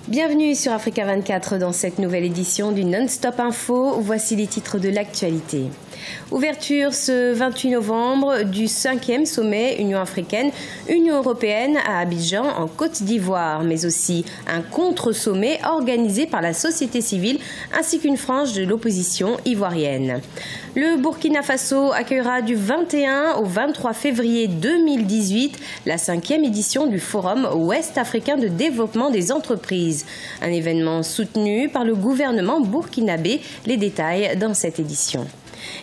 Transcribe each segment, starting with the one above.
Bienvenue sur Africa 24 dans cette nouvelle édition du Non-Stop Info. Voici les titres de l'actualité. Ouverture ce 28 novembre du 5e sommet Union africaine-Union européenne à Abidjan en Côte d'Ivoire, mais aussi un contre-sommet organisé par la société civile ainsi qu'une frange de l'opposition ivoirienne. Le Burkina Faso accueillera du 21 au 23 février 2018 la 5e édition du Forum ouest-africain de développement des entreprises. Un événement soutenu par le gouvernement burkinabé. Les détails dans cette édition.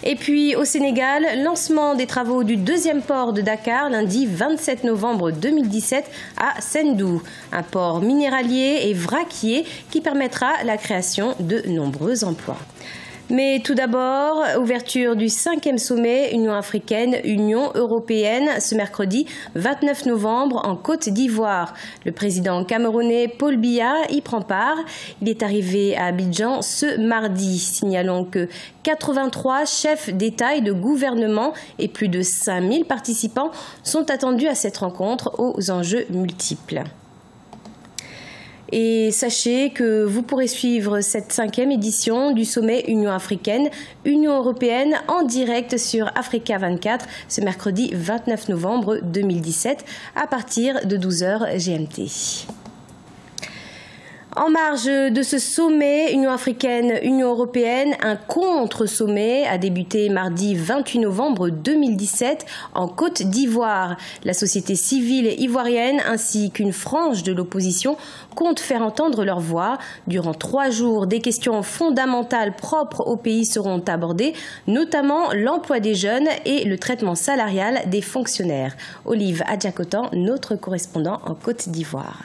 Et puis au Sénégal, lancement des travaux du deuxième port de Dakar lundi 27 novembre 2017 à Sendou, un port minéralier et vraquier qui permettra la création de nombreux emplois. Mais tout d'abord, ouverture du 5e sommet Union africaine-Union européenne ce mercredi 29 novembre en Côte d'Ivoire. Le président camerounais Paul Biya y prend part. Il est arrivé à Abidjan ce mardi. Signalons que 83 chefs d'État et de gouvernement et plus de 5000 participants sont attendus à cette rencontre aux enjeux multiples. Et sachez que vous pourrez suivre cette 5e édition du sommet Union africaine-Union européenne en direct sur Africa 24 ce mercredi 29 novembre 2017 à partir de 12h GMT. En marge de ce sommet Union africaine-Union européenne, un contre-sommet a débuté mardi 28 novembre 2017 en Côte d'Ivoire. La société civile ivoirienne ainsi qu'une frange de l'opposition comptent faire entendre leur voix. Durant 3 jours, des questions fondamentales propres au pays seront abordées, notamment l'emploi des jeunes et le traitement salarial des fonctionnaires. Olive Adjakotan, notre correspondant en Côte d'Ivoire.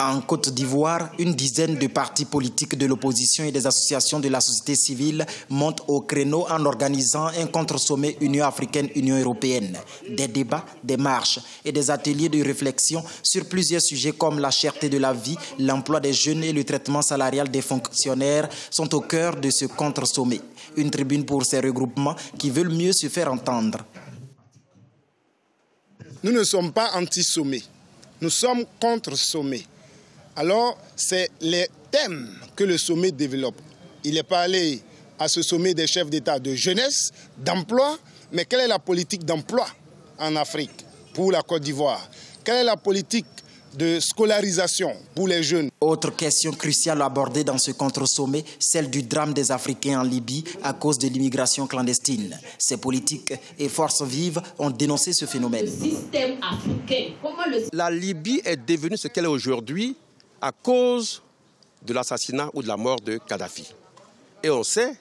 En Côte d'Ivoire, une dizaine de partis politiques de l'opposition et des associations de la société civile montent au créneau en organisant un contre-sommet Union africaine-Union européenne. Des débats, des marches et des ateliers de réflexion sur plusieurs sujets comme la cherté de la vie, l'emploi des jeunes et le traitement salarial des fonctionnaires sont au cœur de ce contre-sommet. Une tribune pour ces regroupements qui veulent mieux se faire entendre. Nous ne sommes pas anti-sommet, nous sommes contre-sommet. Alors, c'est les thèmes que le sommet développe. Il est parlé à ce sommet des chefs d'État de jeunesse, d'emploi, mais quelle est la politique d'emploi en Afrique pour la Côte d'Ivoire? Quelle est la politique de scolarisation pour les jeunes? Autre question cruciale abordée dans ce contre-sommet, celle du drame des Africains en Libye à cause de l'immigration clandestine. Ces politiques et forces vives ont dénoncé ce phénomène. La Libye est devenue ce qu'elle est aujourd'hui à cause de l'assassinat ou de la mort de Kadhafi. Et on sait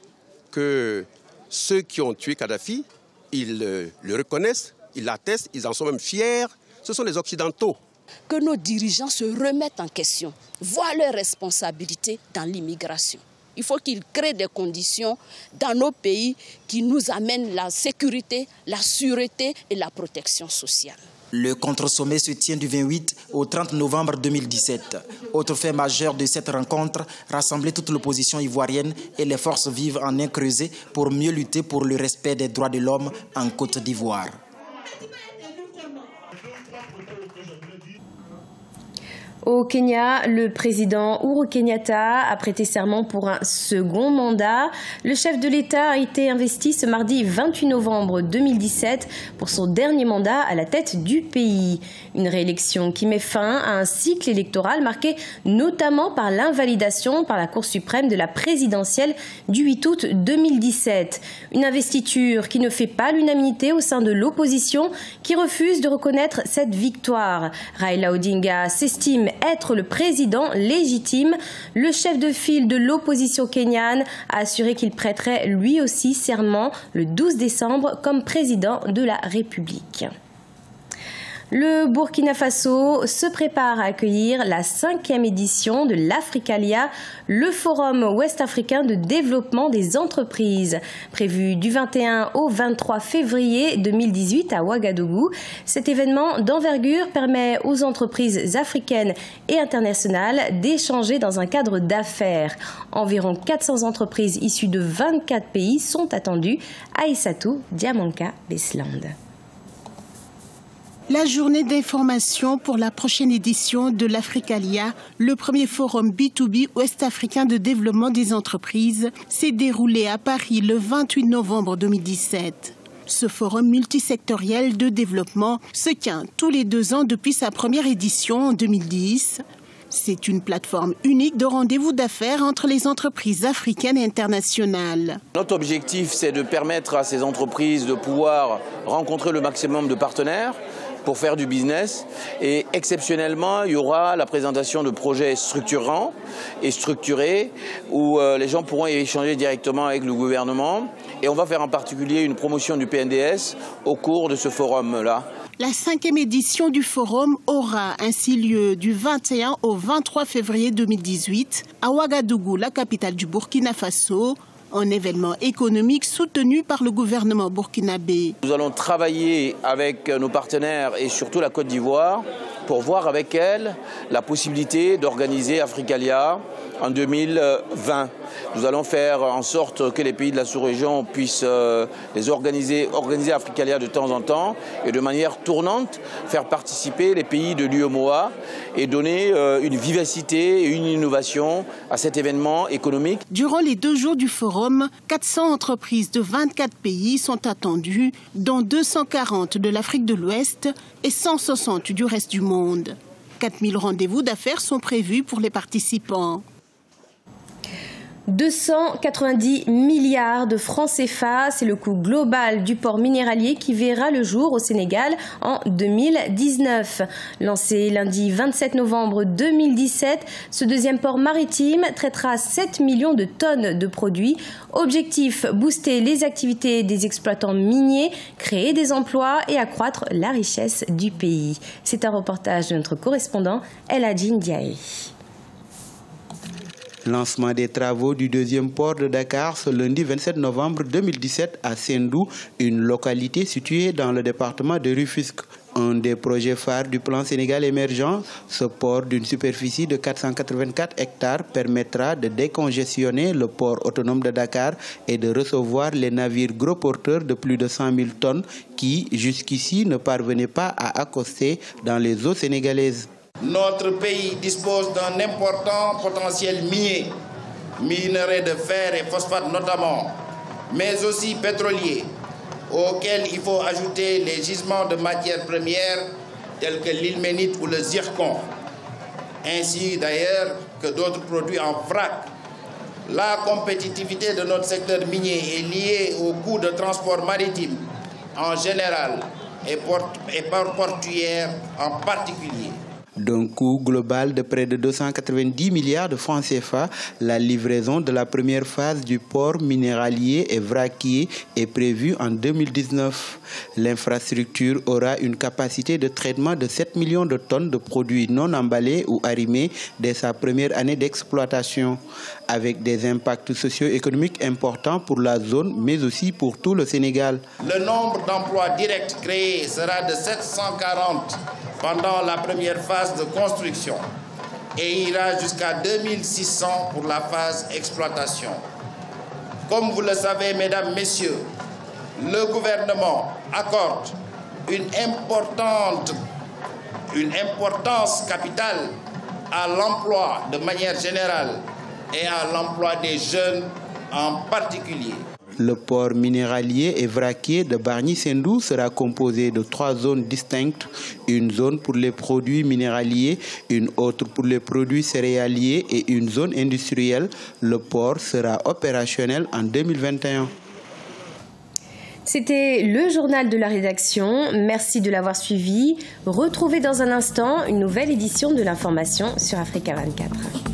que ceux qui ont tué Kadhafi, ils le reconnaissent, ils l'attestent, ils en sont même fiers. Ce sont les Occidentaux. Que nos dirigeants se remettent en question, voient leurs responsabilités dans l'immigration. Il faut qu'ils créent des conditions dans nos pays qui nous amènent la sécurité, la sûreté et la protection sociale. Le contre-sommet se tient du 28 au 30 novembre 2017. Autre fait majeur de cette rencontre, rassembler toute l'opposition ivoirienne et les forces vives en un creuset pour mieux lutter pour le respect des droits de l'homme en Côte d'Ivoire. Au Kenya, le président Uhuru Kenyatta a prêté serment pour un second mandat. Le chef de l'État a été investi ce mardi 28 novembre 2017 pour son dernier mandat à la tête du pays. Une réélection qui met fin à un cycle électoral marqué notamment par l'invalidation par la Cour suprême de la présidentielle du 8 août 2017. Une investiture qui ne fait pas l'unanimité au sein de l'opposition qui refuse de reconnaître cette victoire. Raila Odinga s'estime être le président légitime. Le chef de file de l'opposition kenyane a assuré qu'il prêterait lui aussi serment le 12 décembre comme président de la République. Le Burkina Faso se prépare à accueillir la 5e édition de l'Africalia, le forum ouest-africain de développement des entreprises. Prévu du 21 au 23 février 2018 à Ouagadougou, cet événement d'envergure permet aux entreprises africaines et internationales d'échanger dans un cadre d'affaires. Environ 400 entreprises issues de 24 pays sont attendues à Issatu, Diamanka, Besland. La journée d'information pour la prochaine édition de l'Africalia, le premier forum B2B ouest-africain de développement des entreprises, s'est déroulé à Paris le 28 novembre 2017. Ce forum multisectoriel de développement se tient tous les 2 ans depuis sa première édition en 2010. C'est une plateforme unique de rendez-vous d'affaires entre les entreprises africaines et internationales. Notre objectif, c'est de permettre à ces entreprises de pouvoir rencontrer le maximum de partenaires pour faire du business. Et exceptionnellement, il y aura la présentation de projets structurants et structurés où les gens pourront échanger directement avec le gouvernement. Et on va faire en particulier une promotion du PNDS au cours de ce forum-là. La 5e édition du forum aura ainsi lieu du 21 au 23 février 2018 à Ouagadougou, la capitale du Burkina Faso, un événement économique soutenu par le gouvernement burkinabé. Nous allons travailler avec nos partenaires et surtout la Côte d'Ivoire pour voir avec elle la possibilité d'organiser Africalia en 2020. Nous allons faire en sorte que les pays de la sous-région puissent organiser Africalia de temps en temps et de manière tournante faire participer les pays de l'UEMOA et donner une vivacité et une innovation à cet événement économique. Durant les 2 jours du forum, 400 entreprises de 24 pays sont attendues, dont 240 de l'Afrique de l'Ouest et 160 du reste du monde. 4000 rendez-vous d'affaires sont prévus pour les participants. 290 milliards de francs CFA, c'est le coût global du port minéralier qui verra le jour au Sénégal en 2019. Lancé lundi 27 novembre 2017, ce deuxième port maritime traitera 7 millions de tonnes de produits. Objectif, booster les activités des exploitants miniers, créer des emplois et accroître la richesse du pays. C'est un reportage de notre correspondant El Hadji Ndiaye. Lancement des travaux du deuxième port de Dakar ce lundi 27 novembre 2017 à Sendou, une localité située dans le département de Rufisque. Un des projets phares du plan Sénégal émergent, ce port d'une superficie de 484 hectares permettra de décongestionner le port autonome de Dakar et de recevoir les navires gros porteurs de plus de 100 000 tonnes qui, jusqu'ici, ne parvenaient pas à accoster dans les eaux sénégalaises. Notre pays dispose d'un important potentiel minier, minerais de fer et phosphate notamment, mais aussi pétrolier, auquel il faut ajouter les gisements de matières premières tels que l'ilménite ou le zircon, ainsi d'ailleurs que d'autres produits en vrac. La compétitivité de notre secteur minier est liée au coût de transport maritime en général et portuaire en particulier. D'un coût global de près de 290 milliards de francs CFA, la livraison de la première phase du port minéralier et vraquier est prévue en 2019. L'infrastructure aura une capacité de traitement de 7 millions de tonnes de produits non emballés ou arrimés dès sa première année d'exploitation, avec des impacts socio-économiques importants pour la zone, mais aussi pour tout le Sénégal. Le nombre d'emplois directs créés sera de 740 pendant la première phase de construction et ira jusqu'à 2600 pour la phase exploitation. Comme vous le savez, mesdames, messieurs, le gouvernement accorde une importance capitale à l'emploi de manière générale et à l'emploi des jeunes en particulier. Le port minéralier et vraquier de Bargny-Sendou sera composé de 3 zones distinctes. Une zone pour les produits minéraliers, une autre pour les produits céréaliers et une zone industrielle. Le port sera opérationnel en 2021. C'était le journal de la rédaction. Merci de l'avoir suivi. Retrouvez dans un instant une nouvelle édition de l'information sur Africa 24.